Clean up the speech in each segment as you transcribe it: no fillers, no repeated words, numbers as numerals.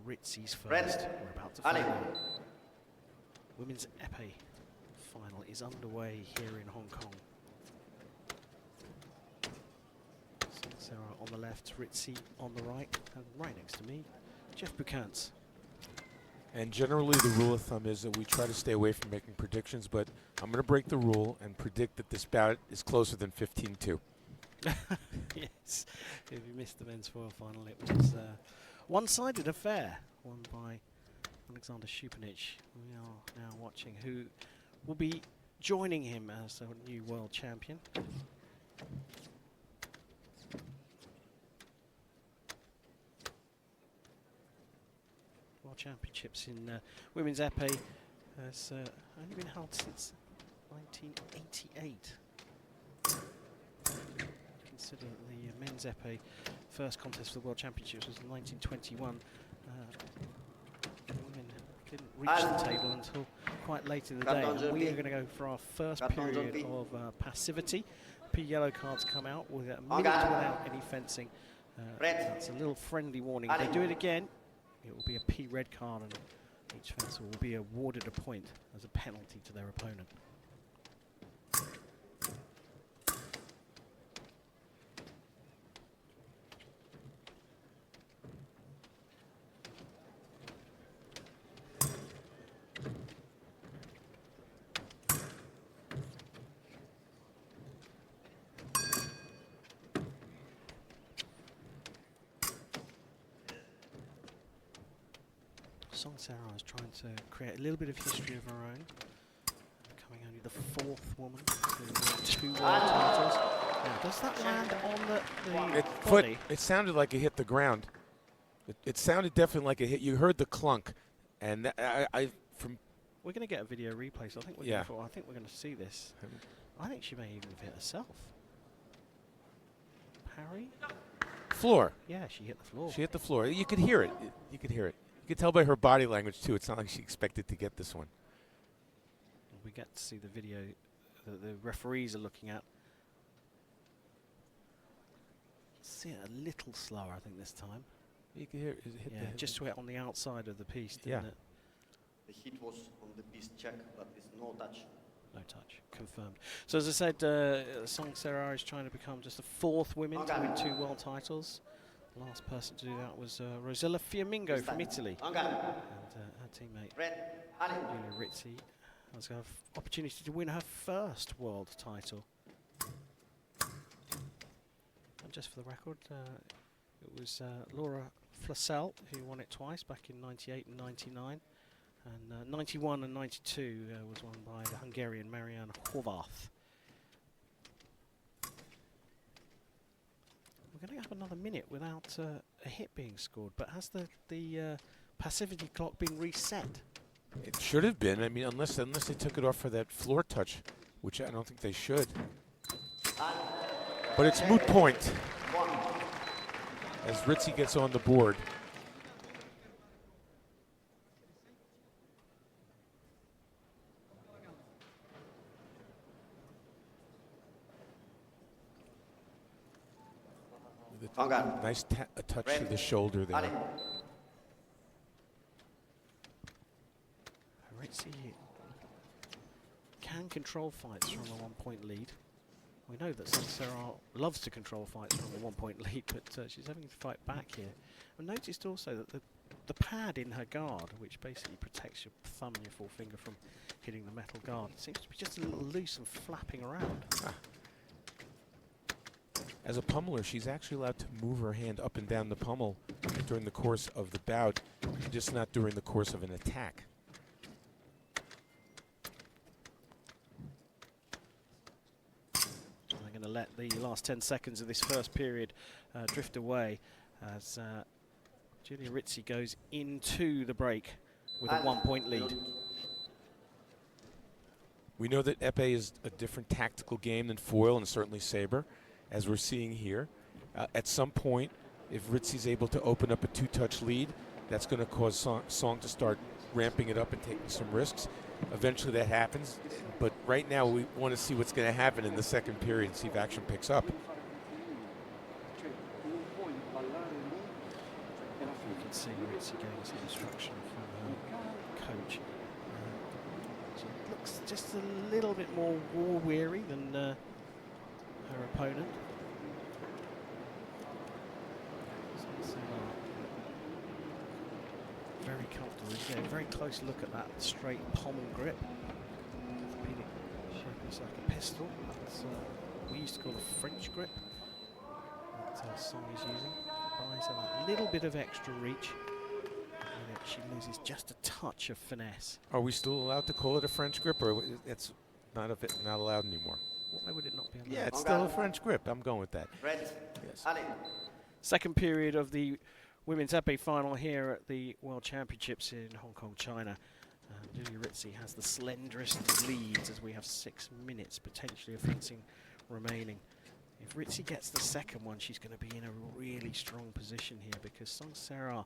RIZZI's first. We're about to find out. Women's EPEE final is underway here in Hong Kong. Sera on the left, RIZZI on the right, and right next to me, Jeff Buchantz. And generally the rule of thumb is that we try to stay away from making predictions, but I'm going to break the rule and predict that this bout is closer than 15-2. Yes, if you missed the men's foil final, it was a one-sided affair, won by Alexander Shupanich. We are now watching who will be joining him as a new world champion. World Championships in women's EPEE has only been held since 1988. Consider the men's EPEE first contest for the World Championships was in 1921. Women didn't reach the table until quite late in the day. And we are going to go for our first period of passivity. P yellow cards come out with a minute without any fencing. That's a little friendly warning. If they do it again, it will be a P red card, and each fencer will be awarded a point as a penalty to their opponent. Sera is trying to create a little bit of history of her own, becoming only the fourth woman to win 2 world titles. Now, does that land on the body? It sounded like it hit the ground. It sounded definitely like it hit. You heard the clunk, and we're going to get a video replay, so I think we're going to see this. I think she may even have hit herself. Parry? Floor. Yeah, she hit the floor. She hit the floor. You could hear it. You could hear it. You could tell by her body language, too. It's not like she expected to get this one. We get to see the video that the referees are looking at. See it a little slower, I think, this time. You can hear it. Hit just went on the outside of the piece, didn't it? The hit was on the piece check, but it's no touch. No touch, confirmed. So as I said, Sera is trying to become just the fourth woman to win 2 world titles. The last person to do that was Rosella Fiammingo from Italy. And her teammate, Giulia RIZZI, has got an opportunity to win her first world title. And just for the record, it was Laura Flasel who won it twice, back in 98 and 99. And 91 and 92 was won by the Hungarian Marianne Horváth. We're going to have another minute without a hit being scored, but has the passivity clock been reset? It should have been. I mean, unless they took it off for that floor touch, which I don't think they should. But it's moot point as RIZZI gets on the board. Nice touch to the shoulder there. RIZZI can control fights from a 1-point lead. We know that Sera loves to control fights from a 1-point lead, but she's having to fight back here. I noticed also that the pad in her guard, which basically protects your thumb and your forefinger from hitting the metal guard, seems to be just a little loose and flapping around. As a pummeler, she's actually allowed to move her hand up and down the pummel during the course of the bout, just not during the course of an attack. I'm going to let the last 10 seconds of this first period drift away as Giulia RIZZI goes into the break with a 1-point lead. We know that epee is a different tactical game than foil and certainly saber, as we're seeing here. At some point, if RIZZI's able to open up a 2-touch lead, that's going to cause Song to start ramping it up and taking some risks. Eventually that happens, but right now we want to see what's going to happen in the second period and see if action picks up. You can see Ritzi getting some instruction from her coach. She looks just a little bit more war-weary than her opponent. So, very comfortable. You get a very close look at that straight pommel grip. It's like a pistol. That's we used to call a French grip. That Song is using. Buys her that little bit of extra reach. And she loses just a touch of finesse. Are we still allowed to call it a French grip, or it's not allowed anymore? Why would it not be allowed? Yeah, it's still a French grip. I'm going with that. Yes. Second period of the women's épée final here at the World Championships in Hong Kong, China. Giulia Rizzi has the slenderest leads as we have 6 minutes potentially of fencing remaining. If Rizzi gets the second one, she's going to be in a really strong position here because Sera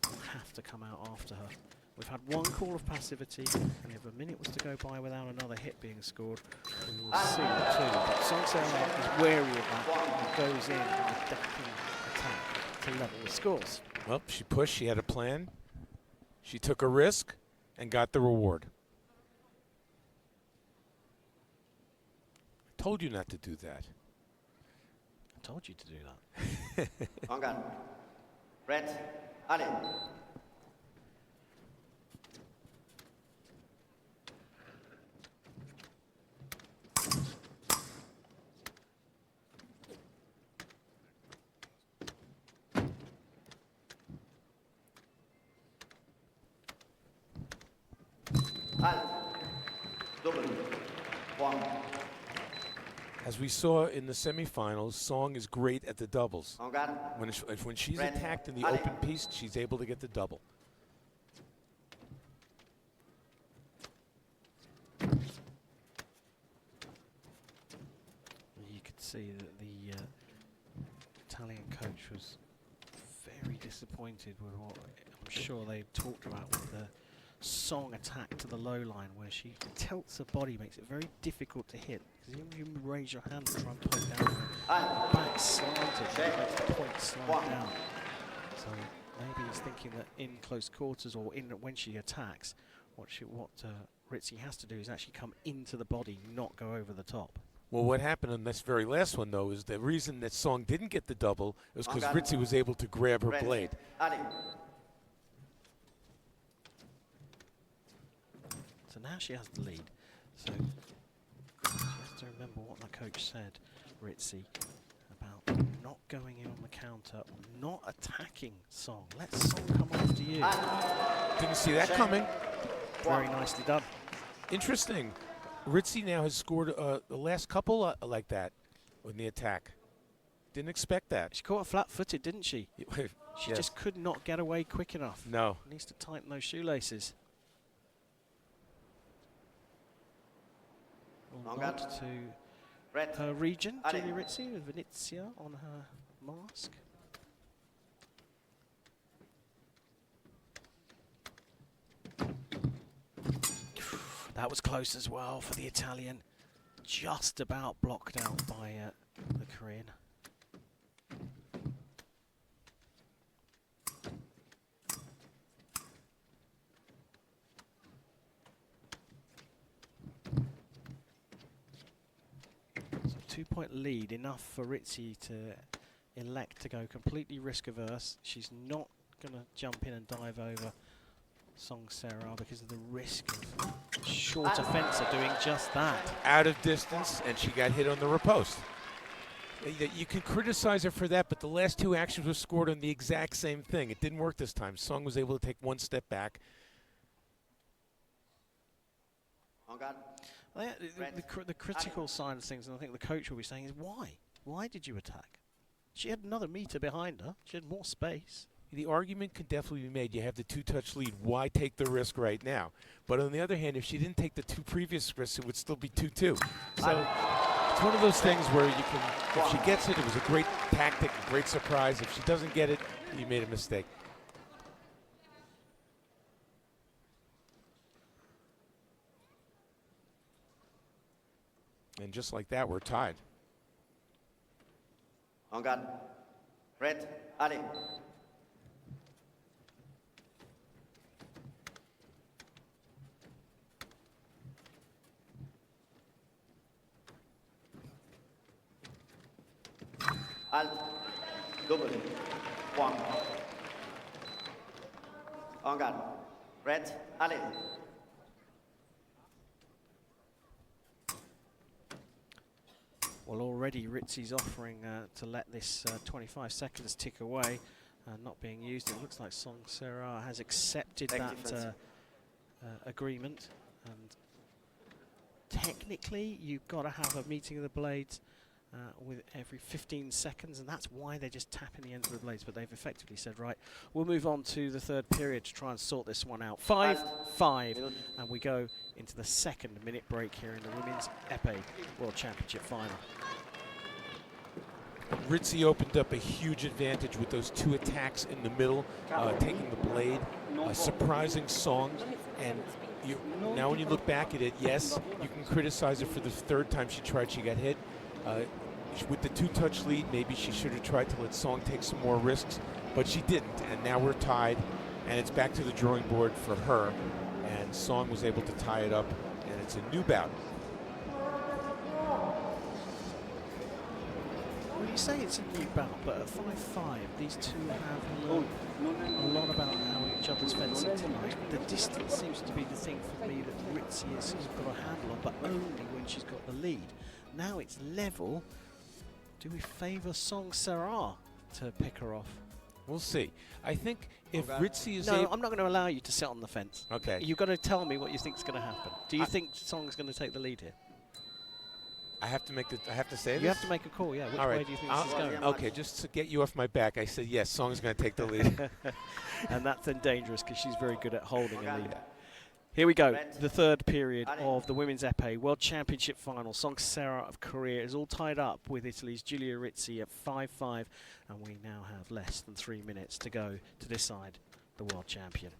will have to come out after her. We've had one call of passivity, and if a minute was to go by without another hit being scored, we will see the two. But Sera is wary of that and goes in with a decking attack to level the scores. Well, she pushed, she had a plan, she took a risk, and got the reward. I told you not to do that. I told you to do that. On guard. Red. Allez. Double. 1. As we saw in the semifinals, Song is great at the doubles. On guard. When she's Red. attacked in the Allez. open piece, she's able to get the double. You could see that the Italian coach was very disappointed with what I'm sure they talked about with the Song attack to the low line, where she tilts her body, makes it very difficult to hit. Because even if you raise your hand and try and poke down, the back slanted, it makes the point slide down. So maybe he's thinking that in close quarters or when she attacks, what Rizzi has to do is actually come into the body, not go over the top. Well, what happened on this very last one, though, is the reason that Song didn't get the double was because Rizzi was able to grab her blade. Allez. So now she has the lead. So she has to remember what the coach said, Rizzi, about not going in on the counter, not attacking Song. Let Song come after you. Didn't see that coming. Very nicely done. Interesting. Rizzi now has scored the last couple like that in the attack. Didn't expect that. She caught her flat-footed, didn't she? She Yes. just could not get away quick enough. No. Needs to tighten those shoelaces. On Nod guard. to Red. her region, Allez. Giulia Rizzi with Venezia on her mask. That was close as well for the Italian. Just about blocked out by the Korean. So 2-point lead, enough for Rizzi to elect to go completely risk averse. She's not going to jump in and dive over Sera because of the risk of shorter fencer doing just that. Out of distance, and she got hit on the riposte. You can criticize her for that, but the last two actions were scored on the exact same thing. It didn't work this time. Song was able to take one step back. On guard. The critical side of things, and I think the coach will be saying, is why? Why did you attack? She had another meter behind her. She had more space. The argument could definitely be made. You have the two-touch lead. Why take the risk right now? But on the other hand, if she didn't take the two previous risks, it would still be 2-2. So it's one of those things where you can, if she gets it, it was a great tactic, a great surprise. If she doesn't get it, you made a mistake. And just like that, we're tied. On guard. Red. Allez. Alt. Double. One. En garde. Red. Allez. Well, already RIZZI's offering to let this 25 seconds tick away, not being used. It looks like Sera has accepted that agreement. And technically, you've got to have a meeting of the blades with every 15 seconds, and that's why they're just tapping the ends of the blades. But they've effectively said, right, we'll move on to the third period to try and sort this one out. 5-5, and we go into the second minute break here in the Women's EPEE World Championship Final. RIZZI opened up a huge advantage with those 2 attacks in the middle, taking the blade, a surprising song, and now when you look back at it, yes, you can criticize her for the 3rd time she tried, she got hit. With the 2-touch lead, maybe she should have tried to let Song take some more risks, but she didn't, and now we're tied, and it's back to the drawing board for her, and Song was able to tie it up, and it's a new bout. Well, you say it's a new bout, but at 5-5, these two have learned a lot about how each other's fencing tonight. The distance seems to be the thing for me that RIZZI has got a handle on, but only when she's got the lead. Now it's level. Do we favour Sera to pick her off? We'll see. I think if RIZZI is No, I'm not going to allow you to sit on the fence. Okay. You've got to tell me what you think is going to happen. Do you think Song's going to take the lead here? I have to make the. I have to say this. You have to make a call. Yeah. Which way do you think this is going? Okay, just to get you off my back, I said yes. Song's going to take the lead. And that's then dangerous because she's very good at holding a lead. Here we go, the third period of the Women's EPEE World Championship Final. Sera of Korea is all tied up with Italy's Giulia RIZZI at 5-5, and we now have less than 3 minutes to go to decide the world champion.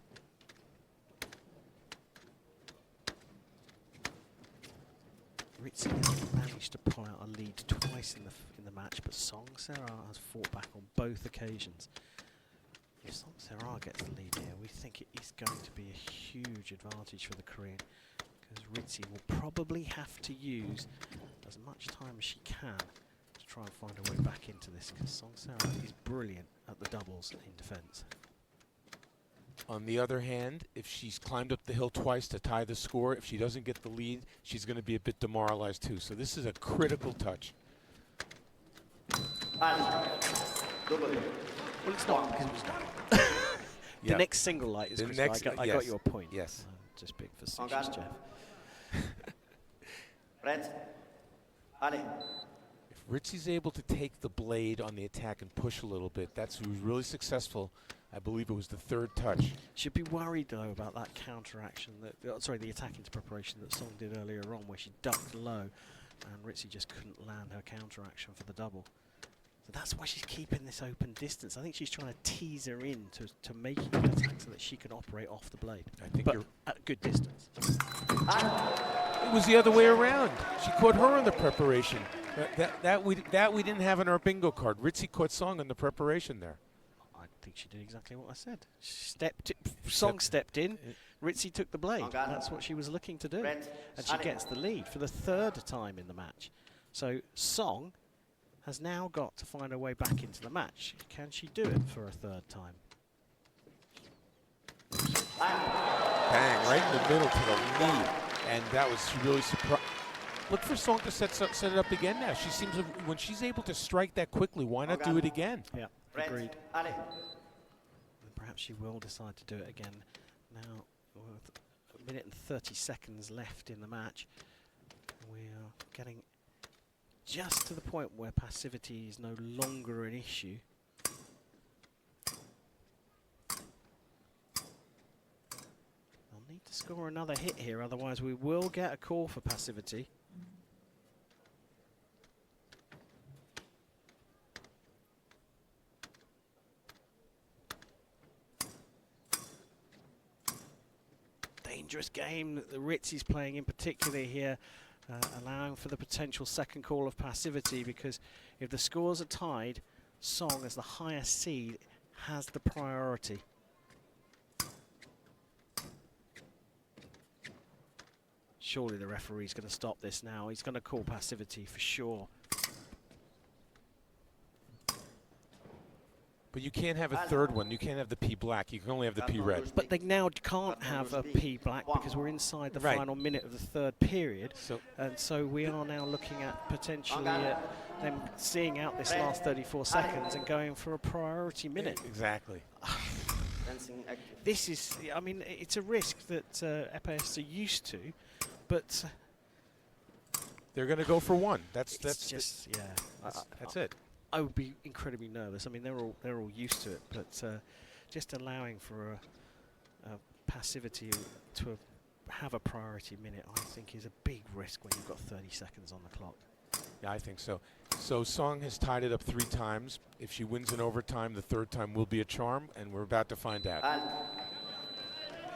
RIZZI has managed to pull out a lead twice in the match, but Sera has fought back on both occasions. If Sera gets the lead here, we think it is going to be a huge advantage for the Korean, because RIZZI will probably have to use as much time as she can to try and find her way back into this, because Sera is brilliant at the doubles in defence. On the other hand, if she's climbed up the hill twice to tie the score, if she doesn't get the lead, she's going to be a bit demoralized too. So this is a critical touch. Well, it's not, because it was done. The next single light is Chris. I got your point. Yes. Just big facetious, Jeff. Red. Allez. If RIZZI's able to take the blade on the attack and push a little bit, that's who was really successful. I believe it was the 3rd touch. Should be worried though about that counter action the attack into preparation that Song did earlier on, where she ducked low, and RIZZI just couldn't land her counter action for the double. So that's why she's keeping this open distance. I think she's trying to tease her in to making an attack so that she can operate off the blade. I think but you're at a good distance. It was the other way around. She caught her on the preparation. That we didn't have on our bingo card. RIZZI caught Song on the preparation there. I think she did exactly what I said. Song stepped in, RIZZI took the blade. That's what she was looking to do. And she gets the lead for the 3rd time in the match. So Song has now got to find her way back into the match. Can she do it for a 3rd time? Bang, right in the middle to the lead. And that was really surprising. Look for Song to set it up again now. She seems to, when she's able to strike that quickly, why not do it again? Yeah, agreed. And perhaps she will decide to do it again. Now, with 1 minute and 30 seconds left in the match, we are getting just to the point where passivity is no longer an issue. I'll need to score another hit here, otherwise we will get a call for passivity. Dangerous game that the RIZZI's playing in particular here. Allowing for the potential second call of passivity, because if the scores are tied, Song as the higher seed has the priority. Surely the referee's going to stop this now. He's going to call passivity for sure. But you can't have a third one. You can't have the P black. You can only have the P red. But they now can't have a P black because we're inside the final minute of the third period. And so we are now looking at potentially them seeing out this last 34 seconds and going for a priority minute. Exactly. This is, I mean, it's a risk that EPEE are used to, but they're going to go for one. That's just that's it. I would be incredibly nervous. I mean, they're all used to it, but just allowing for a passivity to have a priority minute, I think, is a big risk when you've got 30 seconds on the clock. Yeah, I think so. So Song has tied it up 3 times. If she wins in overtime, the third time will be a charm, and we're about to find out.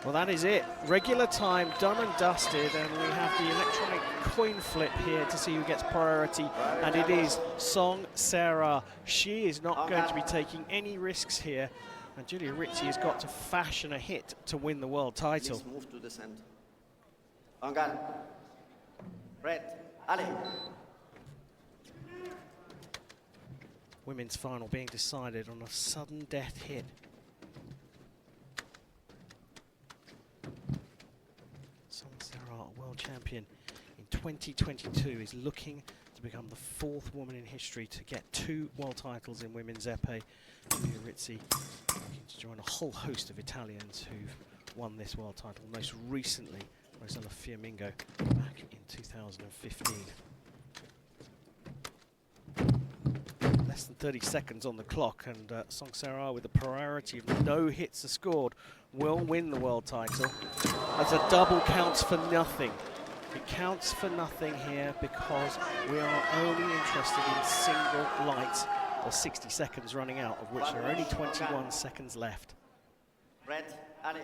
Well, that is it. Regular time done and dusted, and we have the electronic coin flip here to see who gets priority, and it is Sera. She is not going to be taking any risks here, and Giulia RIZZI has got to fashion a hit to win the world title. Please move to the center. Angan. Red. Ali. Women's final being decided on a sudden death hit. Sera, world champion in 2022, is looking to become the 4th woman in history to get 2 world titles in women's epee. Giulia RIZZI looking to join a whole host of Italians who've won this world title, most recently Rosella Fiammingo back in 2015. Less than 30 seconds on the clock, and Sera, with a priority of no hits are scored, will win the world title. As a double counts for nothing. It counts for nothing here because we are only interested in single lights, or 60 seconds running out, of which there are only 21 seconds left. Red, Ali.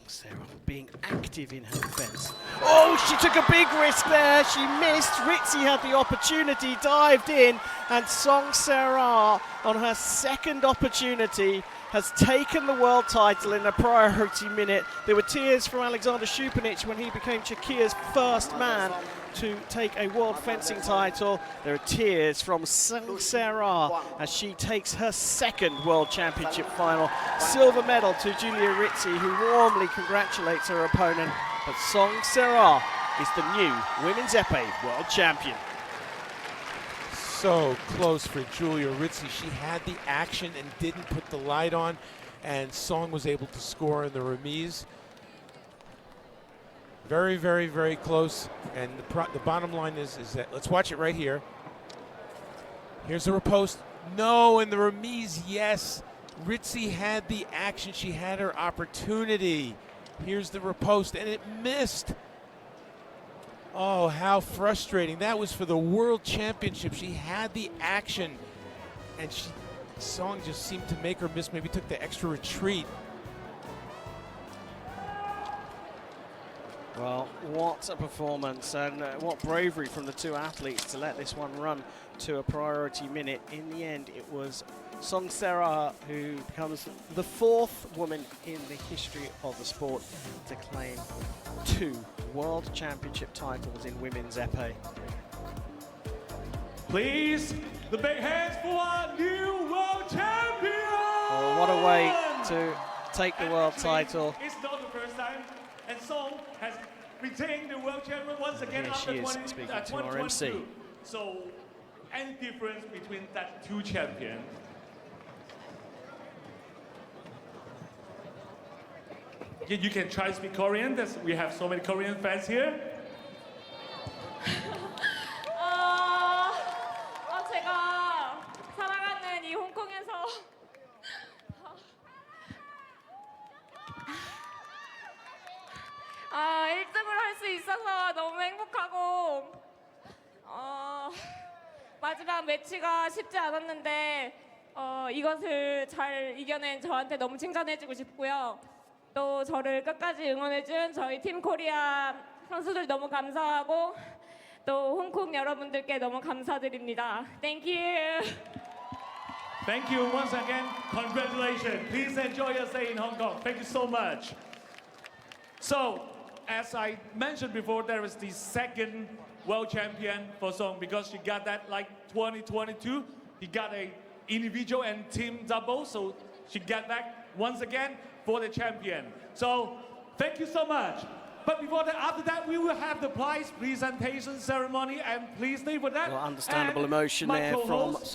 Sera being active in her defense. Oh, she took a big risk there. She missed. RIZZI had the opportunity, dived in, and Sera, on her second opportunity, has taken the world title in a priority minute. There were tears from Alexander Šupanić when he became Czechia's first man to take a world fencing title. There are tears from Sera as she takes her 2nd world championship final. Silver medal to Giulia RIZZI, who warmly congratulates her opponent. But Sera is the new women's epee world champion. So close for Giulia RIZZI. She had the action and didn't put the light on, and Song was able to score in the remise. Very, very, very close. And the bottom line is that, let's watch it right here. Here's the riposte. No, in the remise, yes. RIZZI had the action. She had her opportunity. Here's the riposte, and it missed. Oh, how frustrating. That was for the World Championship. She had the action, and Song just seemed to make her miss, maybe took the extra retreat. Well, what a performance, and what bravery from the 2 athletes to let this one run to a priority minute. In the end, it was Sera who becomes the 4th woman in the history of the sport to claim 2 world championship titles in women's epee. Please, the big hands for our new world champion! Oh, what a way to take the world title. It's not the first time, and Song has retained the world champion once again Here after she is speaking to our 2022. MC. So, any difference between that 2 champions? You can try to speak Korean. We have so many Korean fans here. 제가 살아가는 이 홍콩에서 1등을 할 수 있어서 너무 행복하고 마지막 매치가 쉽지 않았는데 이것을 잘 이겨낸 저한테 너무 칭찬해주고 싶고요. 또 저를 끝까지 응원해준 저희 팀 코리아 선수들 너무 감사하고 또 홍콩 여러분들께 너무 감사드립니다. Thank you. Thank you once again. Congratulations. Please enjoy your stay in Hong Kong. Thank you so much. So, as I mentioned before, there is the second world champion for Song because she got that like 2022. He got a individual and team double, so she got back once again for the champion. So thank you so much. But before that, after that, we will have the prize presentation ceremony, and please stay for that. Well, understandable And emotion my there from co-host, Song.